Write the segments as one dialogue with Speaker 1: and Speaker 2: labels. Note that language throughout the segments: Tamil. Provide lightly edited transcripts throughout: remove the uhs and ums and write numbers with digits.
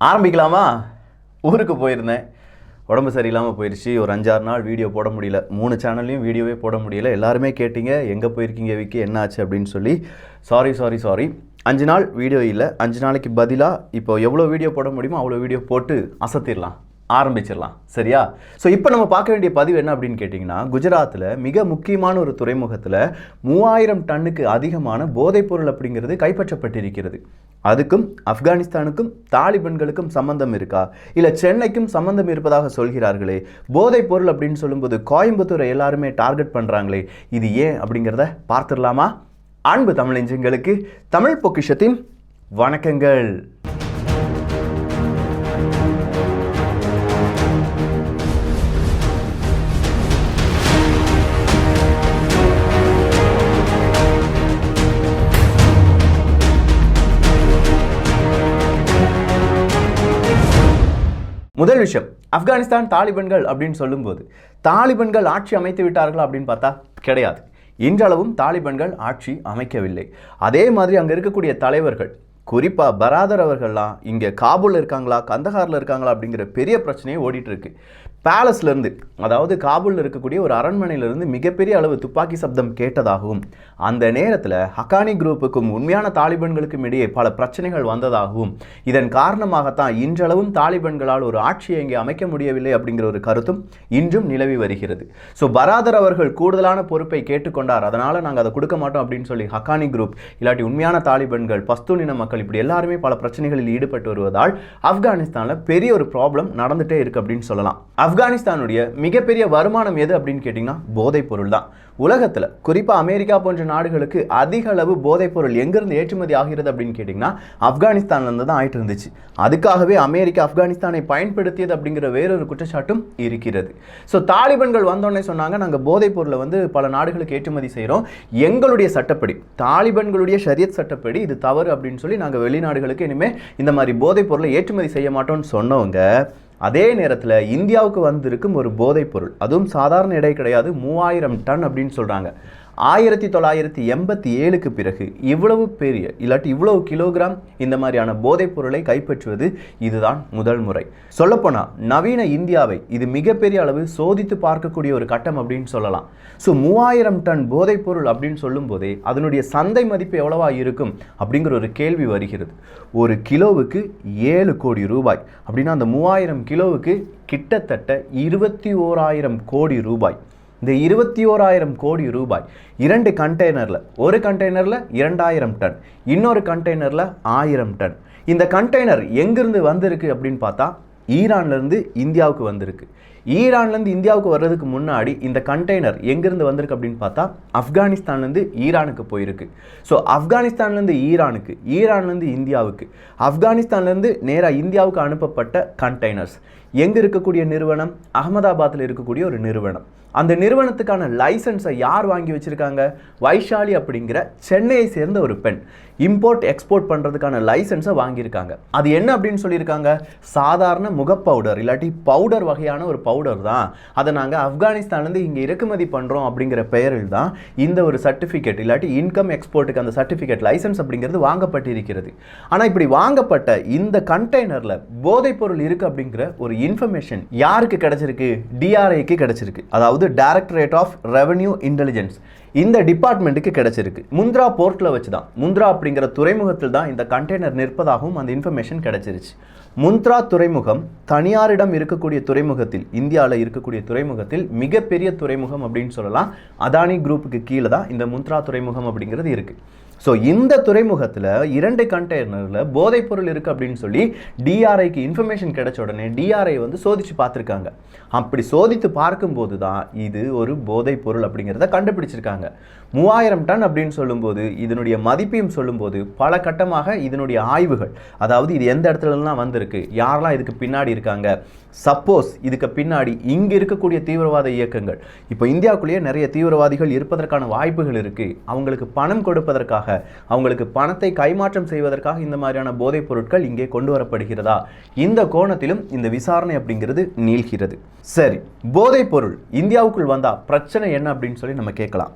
Speaker 1: ஆரம்பிக்கலாமா? ஊருக்கு போயிருந்தேன், உடம்பு சரியில்லாமல் போயிடுச்சு. ஒரு 5-6 நாள் வீடியோ போட முடியல. 3 சேனல்லையும் வீடியோவே போட முடியல. எல்லாருமே கேட்டீங்க, எங்கே போயிருக்கீங்க விக்கி, என்ன ஆச்சு அப்படின்னு சொல்லி. சாரி 5 நாள் வீடியோ இல்லை. 5 நாளைக்கு பதிலாக இப்போ எவ்வளோ வீடியோ போட முடியுமோ அவ்வளோ வீடியோ போட்டு அசத்திடலாம், ஆரம்பிச்சிடலாம். சரியா? ஸோ இப்போ நம்ம பார்க்க வேண்டிய பதிவு என்ன அப்படின்னு கேட்டிங்கன்னா, குஜராத்தில் மிக முக்கியமான ஒரு துறைமுகத்தில் 3000 டன்னுக்கு அதிகமான போதைப்பொருள் அப்படிங்கிறது கைப்பற்றப்பட்டிருக்கிறது. அதுக்கும் ஆப்கானிஸ்தானுக்கும் தாலிபன்களுக்கும் சம்பந்தம் இருக்கா, இல்லை சென்னைக்கும் சம்பந்தம் இருப்பதாக சொல்கிறார்களே. போதைப் பொருள் அப்படின்னு சொல்லும்போது கோயம்புத்தூரை எல்லாருமே டார்கெட் பண்ணுறாங்களே, இது ஏன் அப்படிங்கிறத பார்த்துடலாமா? அன்பு தமிழஞ்சங்களுக்கு தமிழ் பொக்கிஷத்தின் வணக்கங்கள். முதல் விஷயம், ஆப்கானிஸ்தான் தாலிபன்கள் அப்படின்னு சொல்லும்போது தாலிபன்கள் ஆட்சி அமைத்து விட்டார்களா அப்படின்னு பார்த்தா கிடையாது. இன்றளவும் தாலிபன்கள் ஆட்சி அமைக்கவில்லை. அதே மாதிரி அங்கே இருக்கக்கூடிய தலைவர்கள், குறிப்பாக பராதர் அவர்கள்லாம் இங்கே காபூலில் இருக்காங்களா, கந்தஹாரில் இருக்காங்களா அப்படிங்கிற பெரிய பிரச்சனையே ஓடிட்டு இருக்கு. பேலஸ்லேருந்து, அதாவது காபூலில் இருக்கக்கூடிய ஒரு அரண்மனையிலிருந்து மிகப்பெரிய அளவு துப்பாக்கி சப்தம் கேட்டதாகவும், அந்த நேரத்தில் ஹக்கானி குரூப்புக்கும் உண்மையான தாலிபன்களுக்கும் இடையே பல பிரச்சனைகள் வந்ததாகவும், இதன் காரணமாகத்தான் இன்றளவும் தாலிபன்களால் ஒரு ஆட்சியை இங்கே அமைக்க முடியவில்லை அப்படிங்கிற ஒரு கருத்தும் இன்றும் நிலவி வருகிறது. ஸோ பராதர் அவர்கள் கூடுதலான பொறுப்பை கேட்டுக்கொண்டார், அதனால் நாங்கள் அதை கொடுக்க மாட்டோம் அப்படின்னு சொல்லி ஹக்கானி குரூப், இல்லாட்டி உண்மையான தாலிபன்கள், பஸ்தூன் இன மக்கள், இப்படி எல்லாருமே பல பிரச்சனைகளில் ஈடுபட்டு வருவதால் ஆப்கானிஸ்தானில் பெரிய ஒரு ப்ராப்ளம் நடந்துகிட்டே இருக்கு அப்படின்னு சொல்லலாம். ஆப்கானிஸ்தானுடைய மிகப்பெரிய வருமானம் எது அப்படின்னு கேட்டிங்கன்னா போதைப் பொருள் தான். உலகத்தில் குறிப்பாக அமெரிக்கா போன்ற நாடுகளுக்கு அதிக அளவு போதைப் பொருள் எங்கிருந்து ஏற்றுமதி ஆகிறது அப்படின்னு கேட்டிங்கன்னா ஆப்கானிஸ்தான்லேருந்து தான் ஆயிட்டு இருந்துச்சு. அதுக்காகவே அமெரிக்கா ஆப்கானிஸ்தானை பயன்படுத்தியது அப்படிங்கிற வேறொரு குற்றச்சாட்டும் இருக்கிறது. ஸோ தாலிபன்கள் வந்தோடனே சொன்னாங்க, நாங்கள் போதைப் பொருளை பல நாடுகளுக்கு ஏற்றுமதி செய்கிறோம், எங்களுடைய சட்டப்படி, தாலிபன்களுடைய ஷரியத் சட்டப்படி இது தவறு அப்படின்னு சொல்லி நாங்கள் வெளிநாடுகளுக்கு இனிமேல் இந்த மாதிரி போதைப் பொருளை ஏற்றுமதி செய்ய மாட்டோம்னு சொன்னவங்க, அதே நேரத்தில் இந்தியாவுக்கு வந்திருக்கும் ஒரு போதைப் பொருள், அதுவும் சாதாரண எடை கிடையாது, 3000 டன் அப்படின்னு சொல்கிறாங்க. 1987க்கு பிறகு இவ்வளவு பெரிய, இல்லாட்டி இவ்வளவு கிலோகிராம் இந்த மாதிரியான போதைப் பொருளை கைப்பற்றுவது இதுதான் முதல் முறை. சொல்லப்போனால் நவீன இந்தியாவை இது மிகப்பெரிய அளவு சோதித்து பார்க்கக்கூடிய ஒரு கட்டம் அப்படின்னு சொல்லலாம். ஸோ 3000 டன் போதைப் பொருள் அப்படின்னு சொல்லும் போதே அதனுடைய சந்தை மதிப்பு எவ்வளவா இருக்கும் அப்படிங்கிற ஒரு கேள்வி வருகிறது. ஒரு கிலோவுக்கு 7 கோடி ரூபாய் அப்படின்னா அந்த 3000 கிலோவுக்கு கிட்டத்தட்ட 21,000 கோடி ரூபாய். இந்த 21,000 கோடி ரூபாய் 2 கண்டெய்னரில், ஒரு கண்டெய்னரில் 2000 டன், இன்னொரு கண்டெய்னரில் 1000 டன். இந்த கண்டெய்னர் எங்கிருந்து வந்திருக்கு அப்படின்னு பார்த்தா ஈரான்லேருந்து இந்தியாவுக்கு வந்திருக்கு. ஈரான்லேருந்து இந்தியாவுக்கு வர்றதுக்கு முன்னாடி இந்த கண்டெய்னர் எங்கிருந்து வந்திருக்கு அப்படின்னு பார்த்தா ஆப்கானிஸ்தான்லேருந்து ஈரானுக்கு போயிருக்கு. ஸோ ஆப்கானிஸ்தான்லேருந்து ஈரானுக்கு, ஈரான்லேருந்து இந்தியாவுக்கு, ஆப்கானிஸ்தான்லேருந்து நேராக இந்தியாவுக்கு அனுப்பப்பட்ட கண்டெய்னர்ஸ் எங்கே இருக்கக்கூடிய நிறுவனம்? அகமதாபாத்தில் இருக்கக்கூடிய ஒரு நிறுவனம். அந்த நிறுவனத்துக்கான லைசன்ஸை யார் வாங்கி வச்சுருக்காங்க? வைஷாலி அப்படிங்கிற சென்னையை சேர்ந்த ஒரு பெண் இம்போர்ட் எக்ஸ்போர்ட் பண்ணுறதுக்கான லைசன்ஸை வாங்கியிருக்காங்க. அது என்ன அப்படின்னு சொல்லியிருக்காங்க? சாதாரண முகப்பவுடர், இல்லாட்டி பவுடர் வகையான ஒரு பவுடர் தான், அதை நாங்கள் ஆப்கானிஸ்தான்லேருந்து இங்கே இறக்குமதி பண்ணுறோம் அப்படிங்கிற பெயரில் தான் இந்த ஒரு சர்டிஃபிகேட், இல்லாட்டி இன்கம் எக்ஸ்போர்ட்டுக்கு அந்த சர்டிஃபிகேட், லைசன்ஸ் அப்படிங்கிறது வாங்கப்பட்டிருக்கிறது. ஆனால் இப்படி வாங்கப்பட்ட இந்த கண்டெய்னரில் போதைப் பொருள் இருக்குது அப்படிங்கிற ஒரு இன்ஃபர்மேஷன் யாருக்கு கிடைச்சிருக்கு? டிஆர்ஐக்கு கிடைச்சிருக்கு. அதாவது டைரக்டரேட் ஆஃப் ரெவென்யூ இன்டெலிஜென்ஸ், இந்த டிபார்ட்மெண்ட்டுக்கு கிடைச்சிருக்கு. முந்த்ரா போர்ட்டில் வச்சு தான், முந்த்ரா அப்படிங்கிற துறைமுகத்தில் தான் இந்த கண்டெய்னர் நிற்பதாகவும் அந்த இன்ஃபர்மேஷன் கிடைச்சிருச்சு. முந்த்ரா துறைமுகம் தனியாரிடம் இருக்கக்கூடிய துறைமுகத்தில், இந்தியாவில் இருக்கக்கூடிய துறைமுகத்தில் மிகப்பெரிய துறைமுகம் அப்படின்னு சொல்லலாம். அதானி குரூப்புக்கு கீழே தான் இந்த முந்த்ரா துறைமுகம் அப்படிங்கிறது இருக்குது. ஸோ இந்த துறைமுகத்தில் 2 கண்டெய்னரில் போதைப் பொருள் இருக்குது அப்படின்னு சொல்லி டிஆர்ஐக்கு இன்ஃபர்மேஷன் கிடைச்ச உடனே டிஆர்ஐ சோதித்து பார்த்துருக்காங்க. அப்படி சோதித்து பார்க்கும்போது தான் இது ஒரு போதைப் பொருள் அப்படிங்கிறத கண்டுபிடிச்சிருக்காங்க. 3000 டன் அப்படின்னு சொல்லும்போது இதனுடைய மதிப்பையும் சொல்லும்போது பல கட்டமாக இதனுடைய ஆய்வுகள், அதாவது இது எந்த இடத்துலலாம் வந்திருக்கு, யாரெல்லாம் இதுக்கு பின்னாடி இருக்காங்க, சப்போஸ் இதுக்கு பின்னாடி இங்கே இருக்கக்கூடிய தீவிரவாத இயக்கங்கள், இப்போ இந்தியாவுக்குள்ளேயே நிறைய தீவிரவாதிகள் இருப்பதற்கான வாய்ப்புகள் இருக்குது, அவங்களுக்கு பணம் கொடுப்பதற்காக, அவங்களுக்கு பணத்தை கைமாற்றம் செய்வதற்காக இந்த மாதிரியான போதைப் பொருட்கள் இங்கே கொண்டு வரப்படுகிறதா, இந்த கோணத்திலும் இந்த விசாரணை அப்படிங்கிறது நீள்கிறது. சரி, போதைப் பொருள் இந்தியாவுக்குள் வந்தால் பிரச்சனை என்ன அப்படின்னு சொல்லி நம்ம கேட்கலாம்.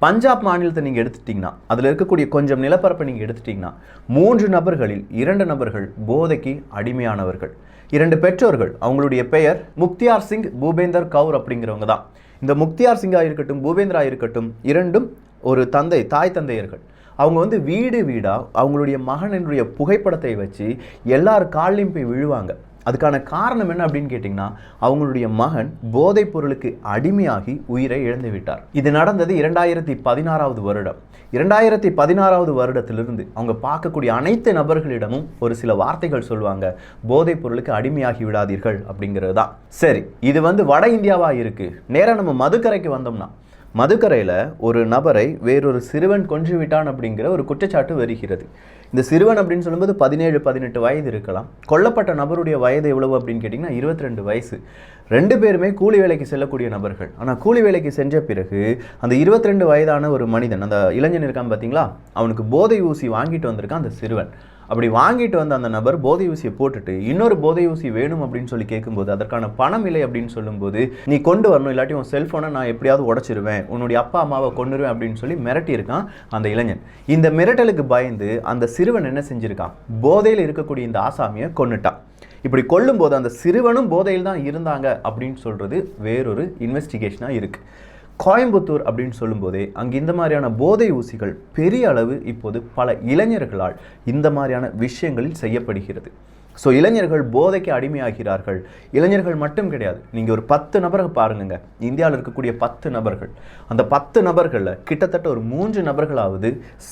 Speaker 1: பஞ்சாப் மாநிலத்தை நீங்கள் எடுத்துட்டிங்கன்னா அதில் இருக்கக்கூடிய கொஞ்சம் நிலப்பரப்பை நீங்கள் எடுத்துட்டிங்கன்னா 3 நபர்களில் 2 நபர்கள் போதைக்கு அடிமையானவர்கள். 2 பெற்றோர்கள், அவங்களுடைய பெயர் முக்தியார் சிங் பூபேந்தர் கவுர் அப்படிங்கிறவங்க தான். இந்த முக்தியார் சிங்கா இருக்கட்டும் பூபேந்திரா இருக்கட்டும் இரண்டும் ஒரு தாய் தந்தையர்கள். அவங்க வீடு வீடாக அவங்களுடைய மகனுடைய புகைப்படத்தை வச்சு எல்லார் காலையும் போய் விழுவாங்க. அதுக்கான காரணம் என்ன அப்படின்னு கேட்டிங்கன்னா, அவங்களுடைய மகன் போதைப் பொருளுக்கு அடிமையாகி உயிரை இழந்து விட்டார். இது நடந்தது 2016 வருடம். 2016 வருடத்திலிருந்து அவங்க பார்க்கக்கூடிய அனைத்து நபர்களிடமும் ஒரு சில வார்த்தைகள் சொல்லுவாங்க, போதைப் பொருளுக்கு அடிமையாகி விடாதீர்கள் அப்படிங்கிறது தான். சரி, இது வட இந்தியாவாக இருக்குது. நேராக நம்ம மதுக்கரைக்கு வந்தோம்னா, மதுக்கரையில் ஒரு நபரை வேறொரு சிறுவன் கொன்று விட்டான் அப்படிங்கிற ஒரு குற்றச்சாட்டு வருகிறது. இந்த சிறுவன் அப்படின்னு சொல்லும்போது 17-18 வயது இருக்கலாம். கொல்லப்பட்ட நபருடைய வயது எவ்வளவு அப்படின்னு கேட்டிங்கன்னா 22 வயசு. 2 பேருமே கூலி வேலைக்கு செல்லக்கூடிய நபர்கள். ஆனால் கூலி வேலைக்கு சென்ற பிறகு அந்த 22 வயதான ஒரு மனிதன், அந்த இளைஞன் இருக்கான் பார்த்தீங்களா, அவனுக்கு போதை ஊசி வாங்கிட்டு வந்திருக்கான் அந்த சிறுவன். அப்படி வாங்கிட்டு வந்த அந்த நபர் போதை ஊசியை போட்டுட்டு இன்னொரு போதை ஊசி வேணும் அப்படின்னு சொல்லி கேட்கும்போது அதற்கான பணம் இல்லை அப்படின்னு சொல்லும்போது, நீ கொண்டு வரணும், இல்லாட்டி உன் செல்ஃபோனை நான் எப்படியாவது உடச்சிருவேன், உன்னுடைய அப்பா அம்மாவை கொண்டுருவேன் அப்படின்னு சொல்லி மிரட்டியிருக்கான் அந்த இளைஞன். இந்த மிரட்டலுக்கு பயந்து அந்த சிறுவன் என்ன செஞ்சிருக்கான், போதையில் இருக்கக்கூடிய இந்த ஆசாமியை கொன்னுட்டான். இப்படி கொல்லும்போது அந்த சிறுவனும் போதையில் தான் இருந்தாங்க அப்படின்னு சொல்றது வேறொரு இன்வெஸ்டிகேஷனாக இருக்கு. கோயம்புத்தூர் அப்படின்னு சொல்லும்போதே அங்கே இந்த மாதிரியான போதை ஊசிகள் பெரிய அளவு இப்போது பல இளைஞர்களால் இந்த மாதிரியான விஷயங்களில் செய்யப்படுகிறது. ஸோ இளைஞர்கள் போதைக்கு அடிமையாகிறார்கள். இளைஞர்கள் மட்டும் கிடையாது, நீங்கள் ஒரு 10 நபர்கள் பாருங்க, இந்தியாவில் இருக்கக்கூடிய 10 நபர்கள், அந்த 10 நபர்களில் கிட்டத்தட்ட ஒரு 3 நபர்களாவது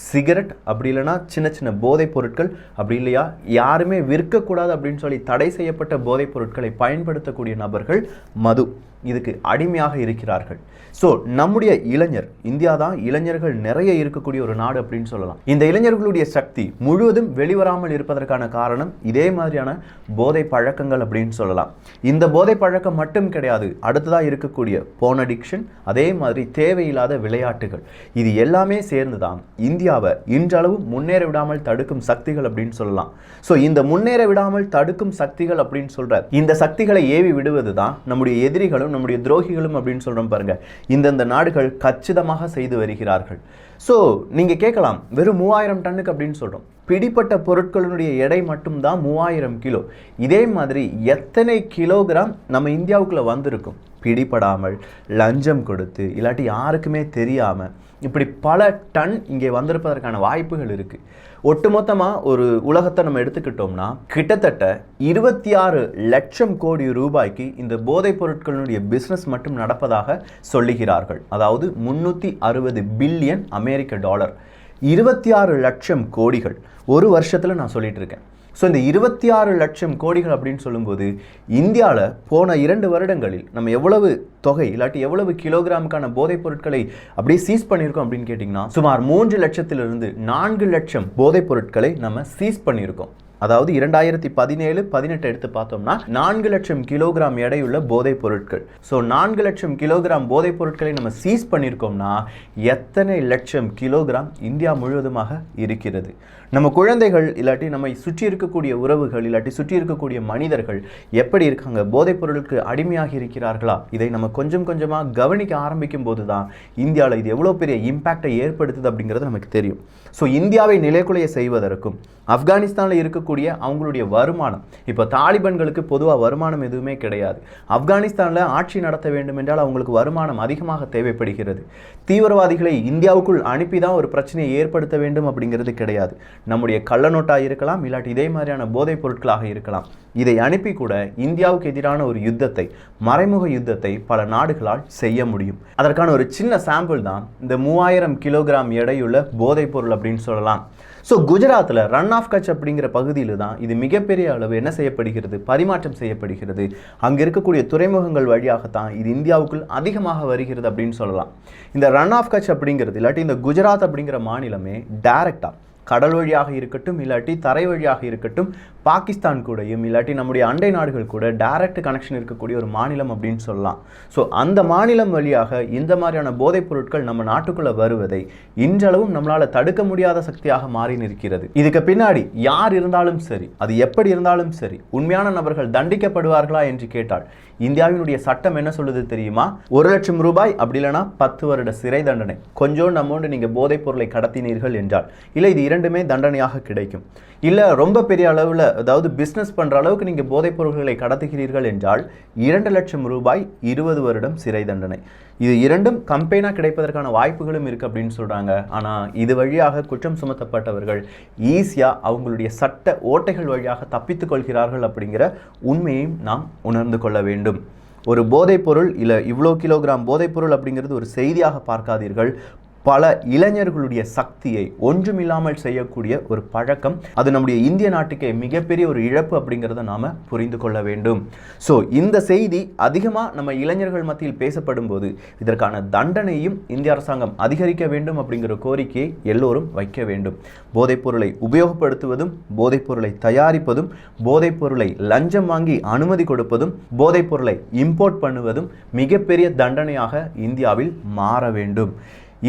Speaker 1: சிகரெட், அப்படி இல்லைனா சின்ன சின்ன போதைப் பொருட்கள், அப்படி இல்லையா யாருமே விற்கக்கூடாது அப்படின்னு சொல்லி தடை செய்யப்பட்ட போதைப் பொருட்களை பயன்படுத்தக்கூடிய நபர்கள் மது, இதுக்கு அடிமையாக இருக்கிறார்கள். ஸோ நம்முடைய இளைஞர், இந்தியா தான் இளைஞர்கள் நிறைய இருக்கக்கூடிய ஒரு நாடு அப்படின்னு சொல்லலாம். இந்த இளைஞர்களுடைய சக்தி முழுவதும் வெளிவராமல் இருப்பதற்கான காரணம் இதே மாதிரியான போதை பழக்கங்கள் அப்படின்னு சொல்லலாம். இந்த போதை பழக்கம் மட்டும் கிடையாது, அடுத்ததாக இருக்கக்கூடிய போன் அடிக்ஷன், அதே மாதிரி தேவையில்லாத விளையாட்டுகள், இது எல்லாமே சேர்ந்து தான் இந்தியாவை இன்றளவு முன்னேற விடாமல் தடுக்கும் சக்திகள் அப்படின்னு சொல்லலாம். ஸோ இந்த முன்னேற விடாமல் தடுக்கும் சக்திகள் அப்படின்னு சொல்ற இந்த சக்திகளை ஏவி விடுவது தான் நம்முடைய எதிரிகளும் நம்முடைய துரோகிகளும் அப்படின்னு சொல்றோம் பாருங்க. இந்தந்த நாடுகள் கச்சிதமாக செய்து வருகிறார்கள். ஸோ நீங்கள் கேட்கலாம், வெறும் 3000 டன்னுக்கு அப்படின்னு சொல்கிறோம், பிடிப்பட்ட பொருட்களுடைய எடை மட்டும்தான் 3000 கிலோ. இதே மாதிரி எத்தனை கிலோகிராம் நம்ம இந்தியாவுக்குள்ளே வந்திருக்கும் பிடிபடாமல், லஞ்சம் கொடுத்து, இல்லாட்டி யாருக்குமே தெரியாமல், இப்படி பல டன் இங்கே வந்திருப்பதற்கான வாய்ப்புகள் இருக்குது. ஒட்டுமொத்தமாக ஒரு உலகத்தை நம்ம எடுத்துக்கிட்டோம்னா கிட்டத்தட்ட 26 லட்சம் கோடி ரூபாய்க்கு இந்த போதைப் பொருட்களுடைய பிஸ்னஸ் மட்டும் நடப்பதாக சொல்லுகிறார்கள். அதாவது 360 பில்லியன் அமெரிக்க டாலர், 26 லட்சம் கோடிகள் ஒரு வருஷத்தில் நான் சொல்லிட்டு இருக்கேன். ஸோ இந்த 26 லட்சம் கோடிகள் அப்படின்னு சொல்லும்போது இந்தியாவில் போன 2 வருடங்களில் நம்ம எவ்வளவு தொகை, இல்லாட்டி எவ்வளவு கிலோகிராமுக்கான போதைப் பொருட்களை அப்படியே சீஸ் பண்ணியிருக்கோம் அப்படின்னு கேட்டிங்கன்னா, சுமார் 3 லட்சத்திலிருந்து 4 லட்சம் போதைப் பொருட்களை நம்ம சீஸ் பண்ணியிருக்கோம். அதாவது 2017-18 எடுத்து பார்த்தோம்னா 4 லட்சம் கிலோகிராம் எடையுள்ள போதைப் பொருட்கள். ஸோ 4 லட்சம் கிலோகிராம் போதைப் பொருட்களை நம்ம சீஸ் பண்ணியிருக்கோம்னா எத்தனை லட்சம் கிலோகிராம் இந்தியா முழுவதுமாக இருக்கிறது. நம்ம குழந்தைகள், இல்லாட்டி நம்மை சுற்றி இருக்கக்கூடிய உறவுகள், இல்லாட்டி சுற்றி இருக்கக்கூடிய மனிதர்கள் எப்படி இருக்காங்க, போதைப் பொருளுக்கு அடிமையாகி இருக்கிறார்களா, இதை நம்ம கொஞ்சம் கொஞ்சமாக கவனிக்க ஆரம்பிக்கும் போது தான் இந்தியாவில் இது எவ்வளோ பெரிய இம்பேக்டை ஏற்படுத்துது அப்படிங்கிறது நமக்கு தெரியும். ஸோ இந்தியாவை நிலைக்குலைய செய்வதற்கும் ஆப்கானிஸ்தானில் இருக்கக்கூடிய அவங்களுடைய வருமானம், இப்போ தாலிபான்களுக்கு பொதுவாக வருமானம் எதுவுமே கிடையாது. ஆப்கானிஸ்தானில் ஆட்சி நடத்த வேண்டும் என்றால் அவங்களுக்கு வருமானம் அதிகமாக தேவைப்படுகிறது. தீவிரவாதிகளை இந்தியாவுக்குள் அனுப்பி தான் ஒரு பிரச்சனையை ஏற்படுத்த வேண்டும் அப்படிங்கிறது கிடையாது. நம்முடைய கள்ள நோட்டாக இருக்கலாம், இல்லாட்டி இதே மாதிரியான போதைப் பொருட்களாக இருக்கலாம். இதை அனுப்பி கூட இந்தியாவுக்கு எதிரான ஒரு யுத்தத்தை, மறைமுக யுத்தத்தை பல நாடுகளால் செய்ய முடியும். அதற்கான ஒரு சின்ன சாம்பிள் தான் இந்த 3000 கிலோகிராம் எடையுள்ள போதைப் பொருள் அப்படின்னு சொல்லலாம். ஸோ குஜராத்தில் ரன் ஆஃப் கட்ச் அப்படிங்கிற பகுதியில் தான் இது மிகப்பெரிய அளவு என்ன செய்யப்படுகிறது, பரிமாற்றம் செய்யப்படுகிறது. அங்கே இருக்கக்கூடிய துறைமுகங்கள் வழியாகத்தான் இது இந்தியாவுக்குள் அதிகமாக வருகிறது அப்படின்னு சொல்லலாம். இந்த ரன் ஆஃப் கட்ச் அப்படிங்கிறது, இல்லாட்டி இந்த குஜராத் அப்படிங்கிற மாநிலமே டைரக்டாக கடல் வழியாக இருக்கட்டும், இல்லாட்டி தரை வழியாக இருக்கட்டும், பாகிஸ்தான் கூடயும் இல்லாட்டி நம்முடைய அண்டை நாடுகள் கூட டைரக்ட் கனெக்ஷன் இருக்கக்கூடிய ஒரு மாநிலம் அப்படின்னு சொல்லலாம். ஸோ அந்த மாநிலம் வழியாக இந்த மாதிரியான போதைப் பொருட்கள் நம்ம நாட்டுக்குள்ளே வருவதை இன்றளவும் நம்மளால் தடுக்க முடியாத சக்தியாக மாறி நிற்கிறது. இதுக்கு பின்னாடி யார் இருந்தாலும் சரி, அது எப்படி இருந்தாலும் சரி, உண்மையான நபர்கள் தண்டிக்கப்படுவார்களா என்று கேட்டால் இந்தியாவினுடைய சட்டம் என்ன சொல்லுது தெரியுமா? 1 லட்சம் ரூபாய் அப்படி இல்லைனா 10 வருட சிறை தண்டனை. கொஞ்சோண்டு அமௌண்ட் நீங்கள் போதைப் பொருளை கடத்தினீர்கள் என்றால், இல்லை இது இரண்டுமே தண்டனையாக கிடைக்கும். இல்லை ரொம்ப பெரிய அளவில், அதாவது பிஸ்னஸ் பண்ணுற அளவுக்கு நீங்கள் போதைப் பொருட்களை கடத்துகிறீர்கள் என்றால் 2 லட்சம் ரூபாய் 20 வருடம் சிறை தண்டனை. இது இரண்டும் கம்பெனியாக கிடைப்பதற்கான வாய்ப்புகளும் இருக்குது அப்படின்னு சொல்கிறாங்க. ஆனால் இது வழியாக குற்றம் சுமத்தப்பட்டவர்கள் ஈஸியாக அவங்களுடைய சட்ட ஓட்டைகள் வழியாக தப்பித்துக் கொள்கிறார்கள் அப்படிங்கிற உண்மையையும் நாம் உணர்ந்து கொள்ள வேண்டும். ஒரு போதைப் பொருள் இல்லை இவ்வளோ கிலோகிராம் போதைப் பொருள் அப்படிங்கிறது ஒரு செய்தியாக பார்க்காதீர்கள். பல இளைஞர்களுடைய சக்தியை ஒன்றுமில்லாமல் செய்யக்கூடிய ஒரு பழக்கம். அது நம்முடைய இந்திய நாட்டுக்கே மிகப்பெரிய ஒரு இழப்பு அப்படிங்கிறத நாம் புரிந்து கொள்ள வேண்டும். ஸோ இந்த செய்தி அதிகமாக நம்ம இளைஞர்கள் மத்தியில் பேசப்படும் போது இதற்கான தண்டனையும் இந்திய அரசாங்கம் அதிகரிக்க வேண்டும் அப்படிங்கிற கோரிக்கையை எல்லோரும் வைக்க வேண்டும். போதைப் பொருளை உபயோகப்படுத்துவதும், போதைப் பொருளை தயாரிப்பதும், போதைப் பொருளை லஞ்சம் வாங்கி அனுமதி கொடுப்பதும், போதைப் பொருளை இம்போர்ட் பண்ணுவதும் மிகப்பெரிய தண்டனையாக இந்தியாவில் மாற வேண்டும்.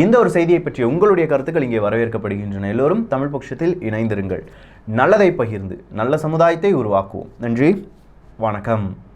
Speaker 1: இந்த ஒரு செய்தியை பற்றி உங்களுடைய கருத்துக்கள் இங்கே வரவேற்கப்படுகின்றன. எல்லோரும் தமிழ் பொக்கிஷத்தில் இணைந்திருங்கள். நல்லதை பகிர்ந்து நல்ல சமுதாயத்தை உருவாக்குவோம். நன்றி, வணக்கம்.